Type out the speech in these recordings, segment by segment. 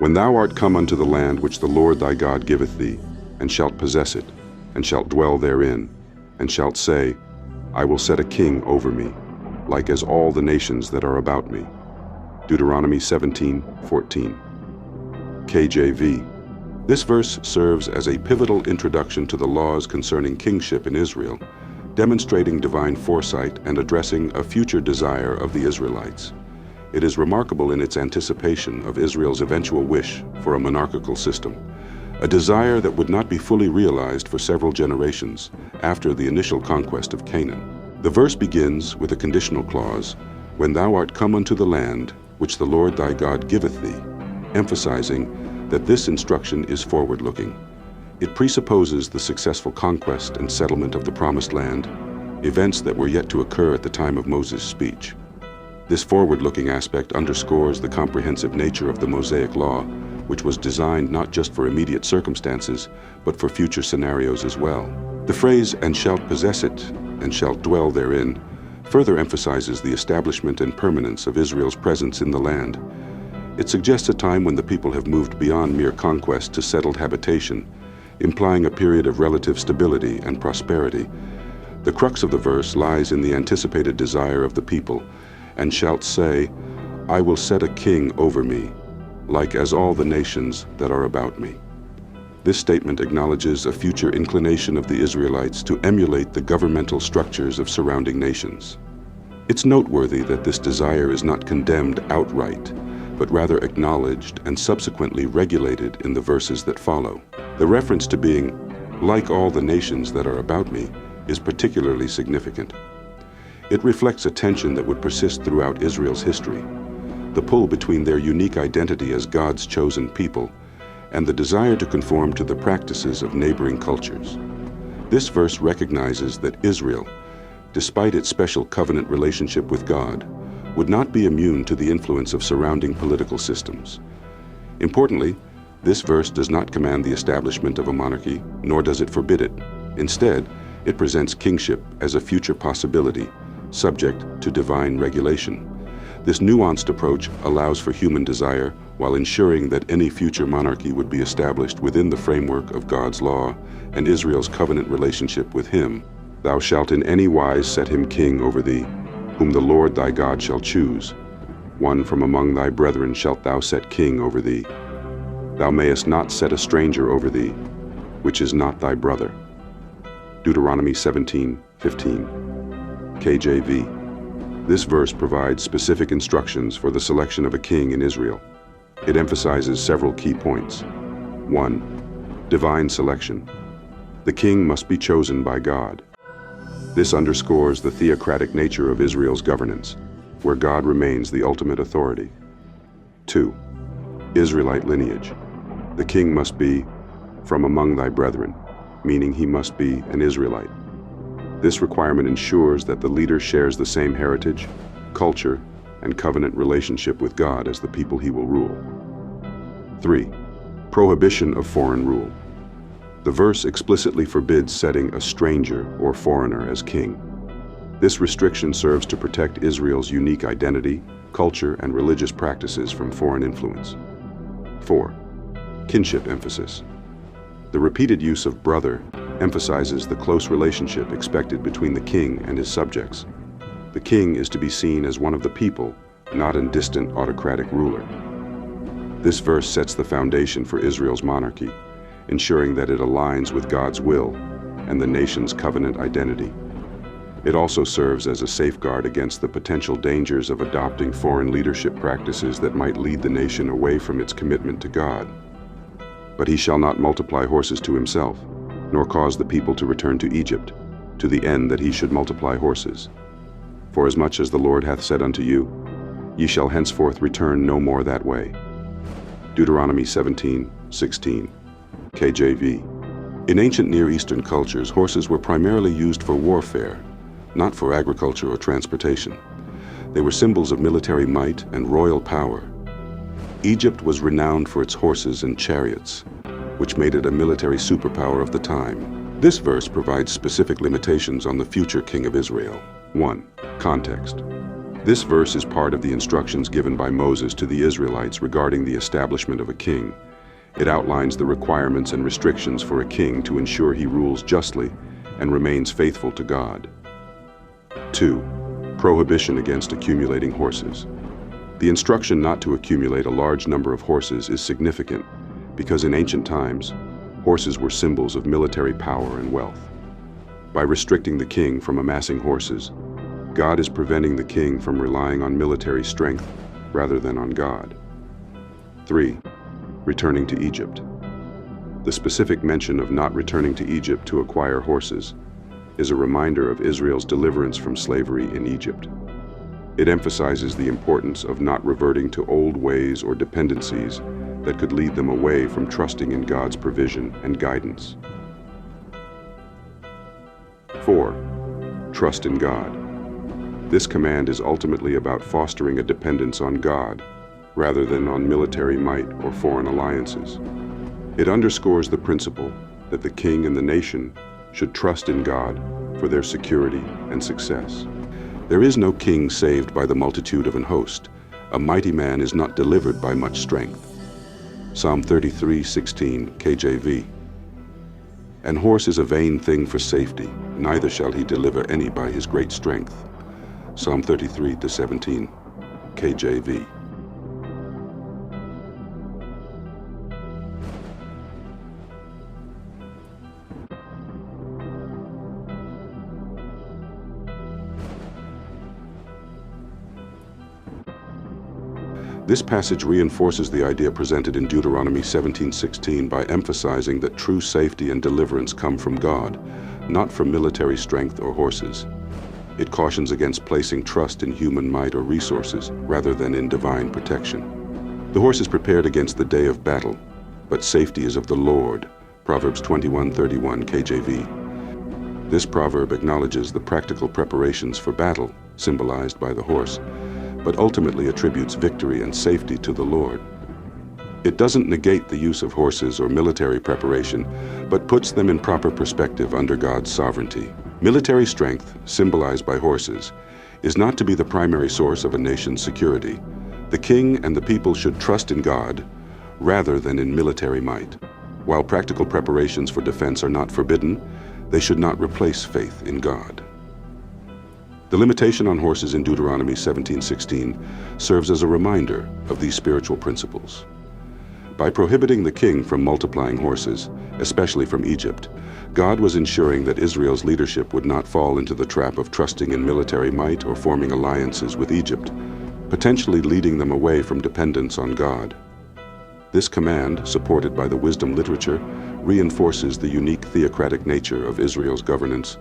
When thou art come unto the land which the Lord thy God giveth thee, and shalt possess it, and shalt dwell therein, and shalt say, I will set a king over me, like as all the nations that are about me. Deuteronomy 17:14. KJV. This verse serves as a pivotal introduction to the laws concerning kingship in Israel, demonstrating divine foresight and addressing a future desire of the Israelites. It is remarkable in its anticipation of Israel's eventual wish for a monarchical system, a desire that would not be fully realized for several generations after the initial conquest of Canaan. The verse begins with a conditional clause, when thou art come unto the land which the Lord thy God giveth thee, emphasizing that this instruction is forward-looking. It presupposes the successful conquest and settlement of the Promised Land, events that were yet to occur at the time of Moses' speech. This forward-looking aspect underscores the comprehensive nature of the Mosaic Law, which was designed not just for immediate circumstances, but for future scenarios as well. The phrase, and shalt possess it, and shalt dwell therein, further emphasizes the establishment and permanence of Israel's presence in the land. It suggests a time when the people have moved beyond mere conquest to settled habitation, implying a period of relative stability and prosperity. The crux of the verse lies in the anticipated desire of the people, and shalt say, I will set a king over me, like as all the nations that are about me. This statement acknowledges a future inclination of the Israelites to emulate the governmental structures of surrounding nations. It's noteworthy that this desire is not condemned outright, but rather acknowledged and subsequently regulated in the verses that follow. The reference to being like all the nations that are about me is particularly significant. It reflects a tension that would persist throughout Israel's history, the pull between their unique identity as God's chosen people and the desire to conform to the practices of neighboring cultures. This verse recognizes that Israel, despite its special covenant relationship with God, would not be immune to the influence of surrounding political systems. Importantly, this verse does not command the establishment of a monarchy, nor does it forbid it. Instead, it presents kingship as a future possibility, subject to divine regulation. This nuanced approach allows for human desire while ensuring that any future monarchy would be established within the framework of God's law and Israel's covenant relationship with Him. Thou shalt in any wise set him king over thee, whom the Lord thy God shall choose. One from among thy brethren shalt thou set king over thee. Thou mayest not set a stranger over thee, which is not thy brother. Deuteronomy 17:15. KJV. This verse provides specific instructions for the selection of a king in Israel. It emphasizes several key points. 1. Divine selection. The king must be chosen by God. This underscores the theocratic nature of Israel's governance, where God remains the ultimate authority. 2. Israelite lineage. The king must be from among thy brethren, meaning he must be an Israelite. This requirement ensures that the leader shares the same heritage, culture, and covenant relationship with God as the people he will rule. 3. Prohibition of foreign rule. The verse explicitly forbids setting a stranger or foreigner as king. This restriction serves to protect Israel's unique identity, culture, and religious practices from foreign influence. 4. Kinship emphasis. The repeated use of brother emphasizes the close relationship expected between the king and his subjects. The king is to be seen as one of the people, not a distant autocratic ruler. This verse sets the foundation for Israel's monarchy, ensuring that it aligns with God's will and the nation's covenant identity. It also serves as a safeguard against the potential dangers of adopting foreign leadership practices that might lead the nation away from its commitment to God. But he shall not multiply horses to himself, nor cause the people to return to Egypt, to the end that he should multiply horses. For as much as the Lord hath said unto you, ye shall henceforth return no more that way. Deuteronomy 17:16. KJV. In ancient Near Eastern cultures, horses were primarily used for warfare, not for agriculture or transportation. They were symbols of military might and royal power. Egypt was renowned for its horses and chariots, which made it a military superpower of the time. This verse provides specific limitations on the future king of Israel. 1. Context. This verse is part of the instructions given by Moses to the Israelites regarding the establishment of a king. It outlines the requirements and restrictions for a king to ensure he rules justly and remains faithful to God. 2. Prohibition against accumulating horses. The instruction not to accumulate a large number of horses is significant because in ancient times, horses were symbols of military power and wealth. By restricting the king from amassing horses, God is preventing the king from relying on military strength rather than on God. 3. Returning to Egypt. The specific mention of not returning to Egypt to acquire horses is a reminder of Israel's deliverance from slavery in Egypt. It emphasizes the importance of not reverting to old ways or dependencies that could lead them away from trusting in God's provision and guidance. 4. Trust in God. This command is ultimately about fostering a dependence on God rather than on military might or foreign alliances. It underscores the principle that the king and the nation should trust in God for their security and success. There is no king saved by the multitude of an host. A mighty man is not delivered by much strength. Psalm 33:16, KJV. An horse is a vain thing for safety, neither shall he deliver any by his great strength. Psalm 33:17, KJV. This passage reinforces the idea presented in Deuteronomy 17:16 by emphasizing that true safety and deliverance come from God, not from military strength or horses. It cautions against placing trust in human might or resources rather than in divine protection. The horse is prepared against the day of battle, but safety is of the Lord. Proverbs 21:31 KJV. This proverb acknowledges the practical preparations for battle, symbolized by the horse, but ultimately attributes victory and safety to the Lord. It doesn't negate the use of horses or military preparation, but puts them in proper perspective under God's sovereignty. Military strength, symbolized by horses, is not to be the primary source of a nation's security. The king and the people should trust in God rather than in military might. While practical preparations for defense are not forbidden, they should not replace faith in God. The limitation on horses in Deuteronomy 17:16 serves as a reminder of these spiritual principles. By prohibiting the king from multiplying horses, especially from Egypt, God was ensuring that Israel's leadership would not fall into the trap of trusting in military might or forming alliances with Egypt, potentially leading them away from dependence on God. This command, supported by the wisdom literature, reinforces the unique theocratic nature of Israel's governance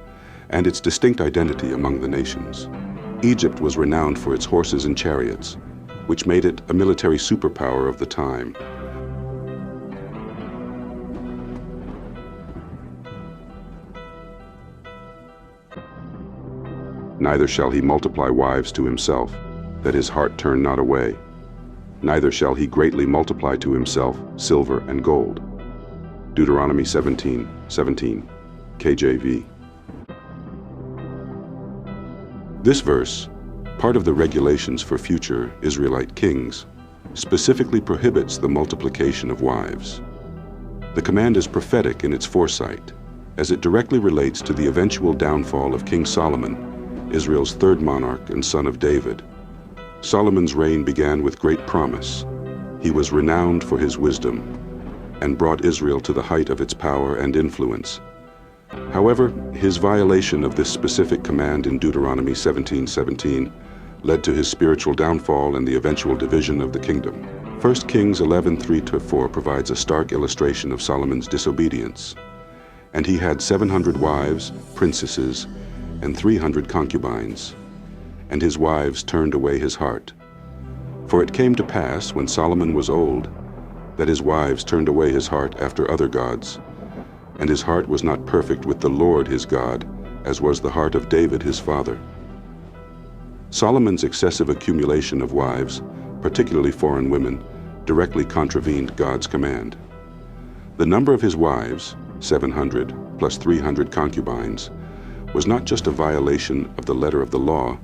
and its distinct identity among the nations. Egypt was renowned for its horses and chariots, which made it a military superpower of the time. Neither shall he multiply wives to himself, that his heart turn not away. Neither shall he greatly multiply to himself silver and gold. Deuteronomy 17:17, KJV. This verse, part of the regulations for future Israelite kings, specifically prohibits the multiplication of wives. The command is prophetic in its foresight, as it directly relates to the eventual downfall of King Solomon, Israel's third monarch and son of David. Solomon's reign began with great promise. He was renowned for his wisdom and brought Israel to the height of its power and influence. However, his violation of this specific command in Deuteronomy 17:17 led to his spiritual downfall and the eventual division of the kingdom. 1 Kings 11:3-4 provides a stark illustration of Solomon's disobedience. And he had 700 wives, princesses, and 300 concubines, and his wives turned away his heart. For it came to pass, when Solomon was old, that his wives turned away his heart after other gods, and his heart was not perfect with the Lord his God, as was the heart of David his father. Solomon's excessive accumulation of wives, particularly foreign women, directly contravened God's command. The number of his wives, 700 plus 300 concubines, was not just a violation of the letter of the law,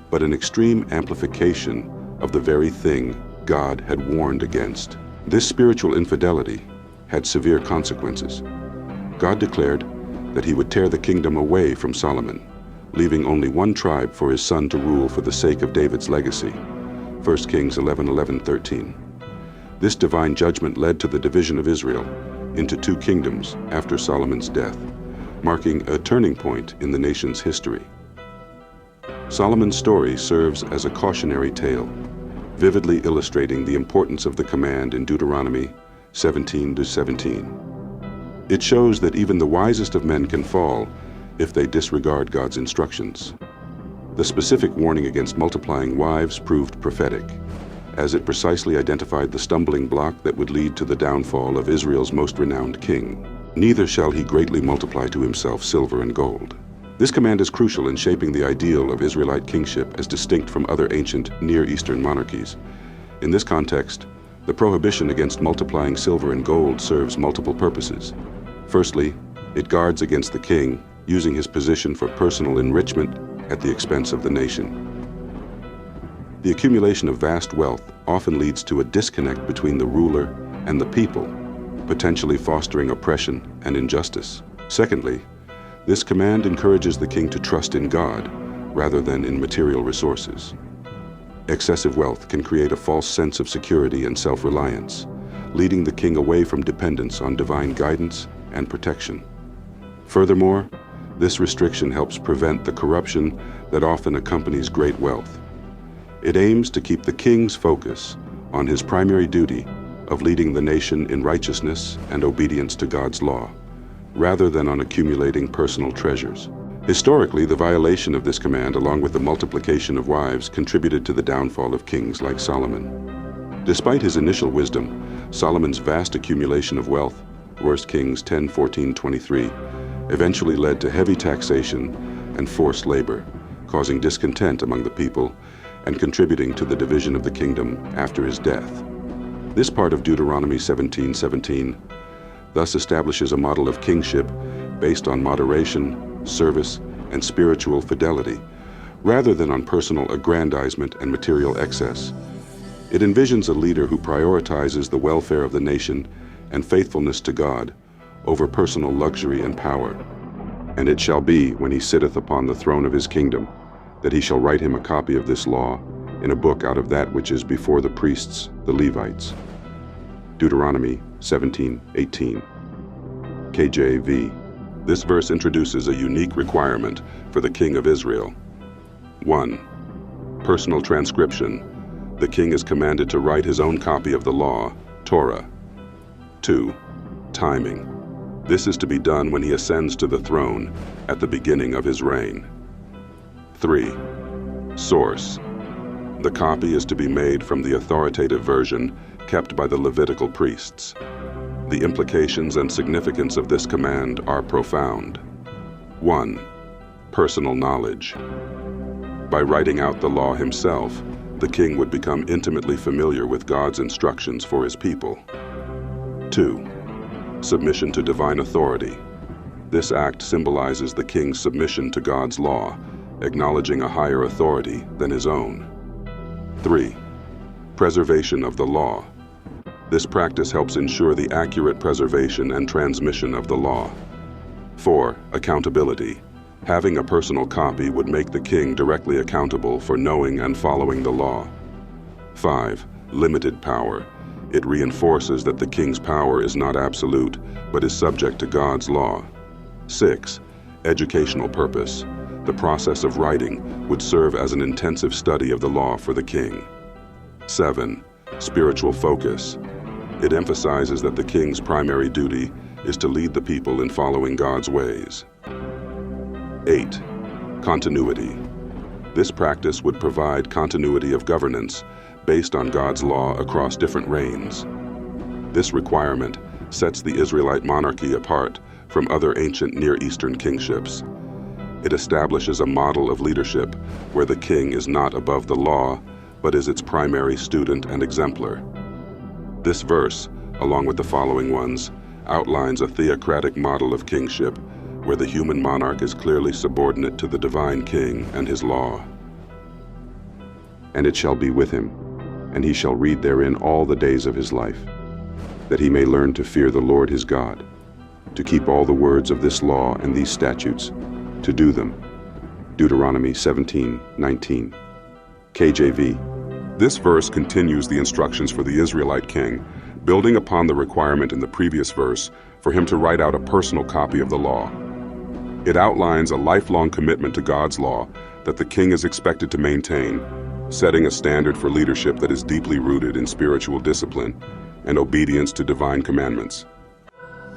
but an extreme amplification of the very thing God had warned against. This spiritual infidelity had severe consequences. God declared that he would tear the kingdom away from Solomon, leaving only one tribe for his son to rule for the sake of David's legacy. 1 Kings 11:13. This divine judgment led to the division of Israel into two kingdoms after Solomon's death, marking a turning point in the nation's history. Solomon's story serves as a cautionary tale, vividly illustrating the importance of the command in Deuteronomy 17:17. It shows that even the wisest of men can fall if they disregard God's instructions. The specific warning against multiplying wives proved prophetic, as it precisely identified the stumbling block that would lead to the downfall of Israel's most renowned king. Neither shall he greatly multiply to himself silver and gold. This command is crucial in shaping the ideal of Israelite kingship as distinct from other ancient Near Eastern monarchies. In this context, the prohibition against multiplying silver and gold serves multiple purposes. Firstly, it guards against the king using his position for personal enrichment at the expense of the nation. The accumulation of vast wealth often leads to a disconnect between the ruler and the people, potentially fostering oppression and injustice. Secondly, this command encourages the king to trust in God rather than in material resources. Excessive wealth can create a false sense of security and self-reliance, leading the king away from dependence on divine guidance and protection. Furthermore, this restriction helps prevent the corruption that often accompanies great wealth. It aims to keep the king's focus on his primary duty of leading the nation in righteousness and obedience to God's law, rather than on accumulating personal treasures. Historically, the violation of this command, along with the multiplication of wives, contributed to the downfall of kings like Solomon. Despite his initial wisdom, Solomon's vast accumulation of wealth, 1 Kings 10:14-23, eventually led to heavy taxation and forced labor, causing discontent among the people and contributing to the division of the kingdom after his death. This part of Deuteronomy 17:17 thus establishes a model of kingship based on moderation, service, and spiritual fidelity, rather than on personal aggrandizement and material excess. It envisions a leader who prioritizes the welfare of the nation and faithfulness to God over personal luxury and power. And it shall be, when he sitteth upon the throne of his kingdom, that he shall write him a copy of this law in a book out of that which is before the priests, the Levites. Deuteronomy 17:18. KJV. This verse introduces a unique requirement for the king of Israel. 1. Personal transcription. The king is commanded to write his own copy of the law, Torah. 2. Timing. This is to be done when he ascends to the throne at the beginning of his reign. 3. Source. The copy is to be made from the authoritative version kept by the Levitical priests. The implications and significance of this command are profound. 1. Personal knowledge. By writing out the law himself, the king would become intimately familiar with God's instructions for his people. 2. Submission to divine authority. This act symbolizes the king's submission to God's law, acknowledging a higher authority than his own. 3. Preservation of the law. This practice helps ensure the accurate preservation and transmission of the law. 4. Accountability. Having a personal copy would make the king directly accountable for knowing and following the law. 5. Limited power. It reinforces that the king's power is not absolute, but is subject to God's law. 6. Educational purpose. The process of writing would serve as an intensive study of the law for the king. 7. Spiritual focus. It emphasizes that the king's primary duty is to lead the people in following God's ways. 8. Continuity. This practice would provide continuity of governance based on God's law across different reigns. This requirement sets the Israelite monarchy apart from other ancient Near Eastern kingships. It establishes a model of leadership where the king is not above the law, but is its primary student and exemplar. This verse, along with the following ones, outlines a theocratic model of kingship where the human monarch is clearly subordinate to the divine king and his law. and it shall be with him, and he shall read therein all the days of his life, that he may learn to fear the Lord his God, to keep all the words of this law and these statutes, to do them. Deuteronomy 17:19. KJV. This verse continues the instructions for the Israelite king, building upon the requirement in the previous verse for him to write out a personal copy of the law. It outlines a lifelong commitment to God's law that the king is expected to maintain, setting a standard for leadership that is deeply rooted in spiritual discipline and obedience to divine commandments.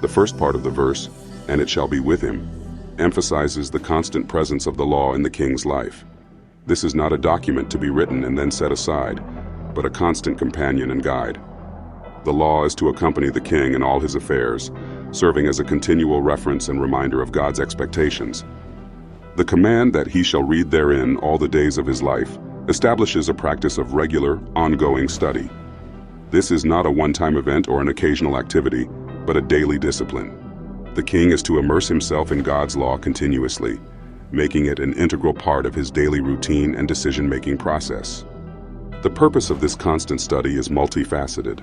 The first part of the verse, "and it shall be with him," emphasizes the constant presence of the law in the king's life. This is not a document to be written and then set aside, but a constant companion and guide. The law is to accompany the king in all his affairs, serving as a continual reference and reminder of God's expectations. The command that he shall read therein all the days of his life establishes a practice of regular, ongoing study. This is not a one-time event or an occasional activity, but a daily discipline. The king is to immerse himself in God's law continuously, making it an integral part of his daily routine and decision-making process. The purpose of this constant study is multifaceted.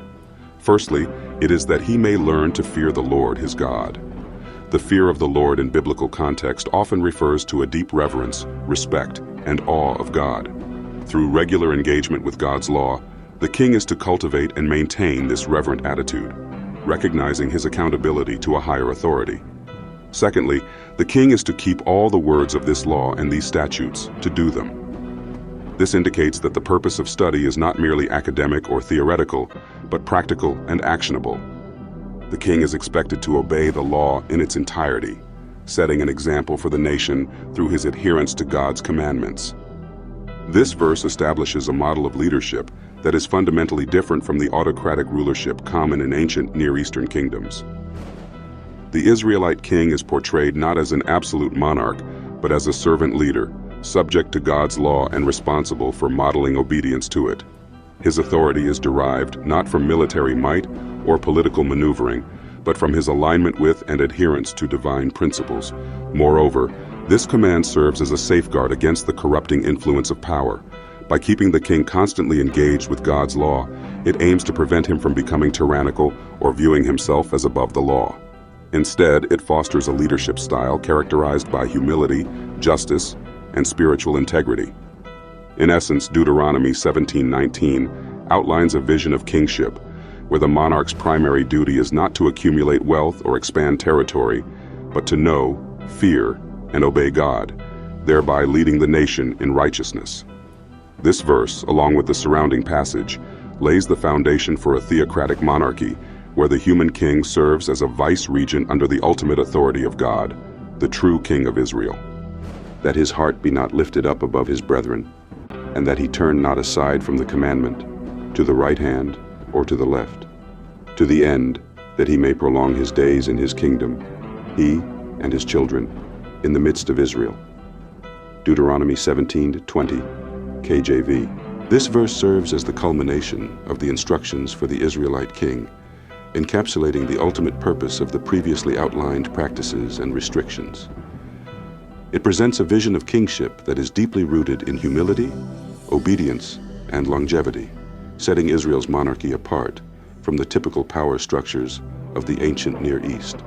Firstly, it is that he may learn to fear the Lord his God. The fear of the Lord in biblical context often refers to a deep reverence, respect, and awe of God. Through regular engagement with God's law, the king is to cultivate and maintain this reverent attitude, recognizing his accountability to a higher authority. Secondly, the king is to keep all the words of this law and these statutes, to do them. This indicates that the purpose of study is not merely academic or theoretical, but practical and actionable. The king is expected to obey the law in its entirety, setting an example for the nation through his adherence to God's commandments. This verse establishes a model of leadership that is fundamentally different from the autocratic rulership common in ancient Near Eastern kingdoms. The Israelite king is portrayed not as an absolute monarch, but as a servant leader, subject to God's law and responsible for modeling obedience to it. His authority is derived not from military might or political maneuvering, but from his alignment with and adherence to divine principles. Moreover, this command serves as a safeguard against the corrupting influence of power. By keeping the king constantly engaged with God's law, it aims to prevent him from becoming tyrannical or viewing himself as above the law. Instead, it fosters a leadership style characterized by humility, justice, and spiritual integrity. In essence, Deuteronomy 17:19 outlines a vision of kingship, where the monarch's primary duty is not to accumulate wealth or expand territory, but to know, fear, and obey God, thereby leading the nation in righteousness. This verse, along with the surrounding passage, lays the foundation for a theocratic monarchy, where the human king serves as a vice-regent under the ultimate authority of God, the true King of Israel. That his heart be not lifted up above his brethren, and that he turn not aside from the commandment, to the right hand or to the left, to the end that he may prolong his days in his kingdom, he and his children, in the midst of Israel. Deuteronomy 17:20, KJV. This verse serves as the culmination of the instructions for the Israelite king, encapsulating the ultimate purpose of the previously outlined practices and restrictions. It presents a vision of kingship that is deeply rooted in humility, obedience, and longevity, setting Israel's monarchy apart from the typical power structures of the ancient Near East.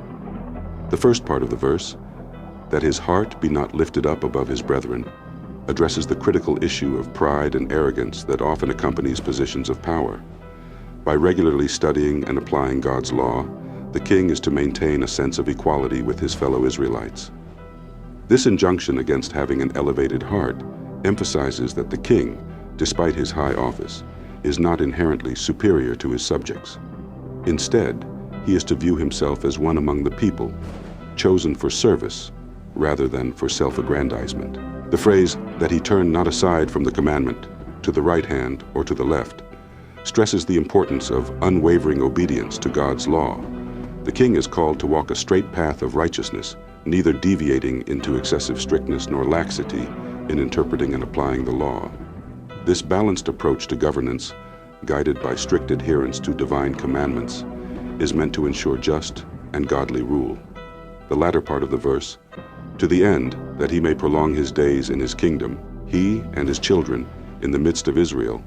The first part of the verse, "that his heart be not lifted up above his brethren," addresses the critical issue of pride and arrogance that often accompanies positions of power. By regularly studying and applying God's law, the king is to maintain a sense of equality with his fellow Israelites. This injunction against having an elevated heart emphasizes that the king, despite his high office, is not inherently superior to his subjects. Instead, he is to view himself as one among the people, chosen for service rather than for self-aggrandizement. The phrase, "that he turn not aside from the commandment, to the right hand or to the left," stresses the importance of unwavering obedience to God's law. The king is called to walk a straight path of righteousness, neither deviating into excessive strictness nor laxity in interpreting and applying the law. This balanced approach to governance, guided by strict adherence to divine commandments, is meant to ensure just and godly rule. The latter part of the verse, "to the end that he may prolong his days in his kingdom, he and his children, in the midst of Israel,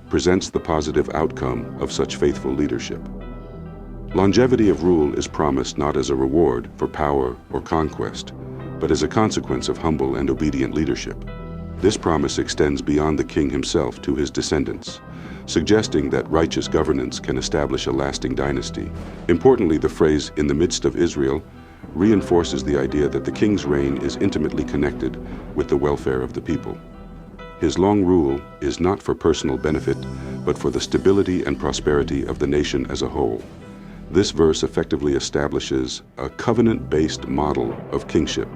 presents the positive outcome of such faithful leadership. Longevity of rule is promised not as a reward for power or conquest, but as a consequence of humble and obedient leadership. This promise extends beyond the king himself to his descendants, suggesting that righteous governance can establish a lasting dynasty. Importantly, the phrase "in the midst of Israel" reinforces the idea that the king's reign is intimately connected with the welfare of the people. His long rule is not for personal benefit, but for the stability and prosperity of the nation as a whole. This verse effectively establishes a covenant-based model of kingship.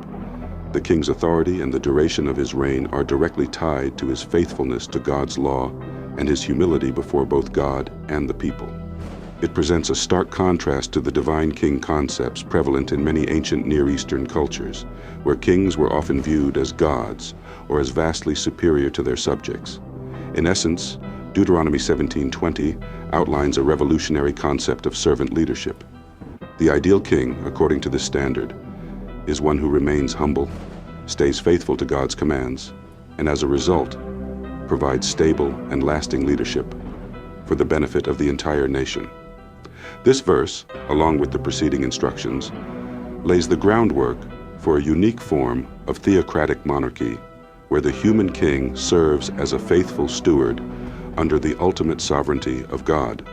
The king's authority and the duration of his reign are directly tied to his faithfulness to God's law and his humility before both God and the people. It presents a stark contrast to the divine king concepts prevalent in many ancient Near Eastern cultures, where kings were often viewed as gods or as vastly superior to their subjects. In essence, Deuteronomy 17:20 outlines a revolutionary concept of servant leadership. The ideal king, according to this standard, is one who remains humble, stays faithful to God's commands, and as a result, provides stable and lasting leadership for the benefit of the entire nation. This verse, along with the preceding instructions, lays the groundwork for a unique form of theocratic monarchy, where the human king serves as a faithful steward under the ultimate sovereignty of God.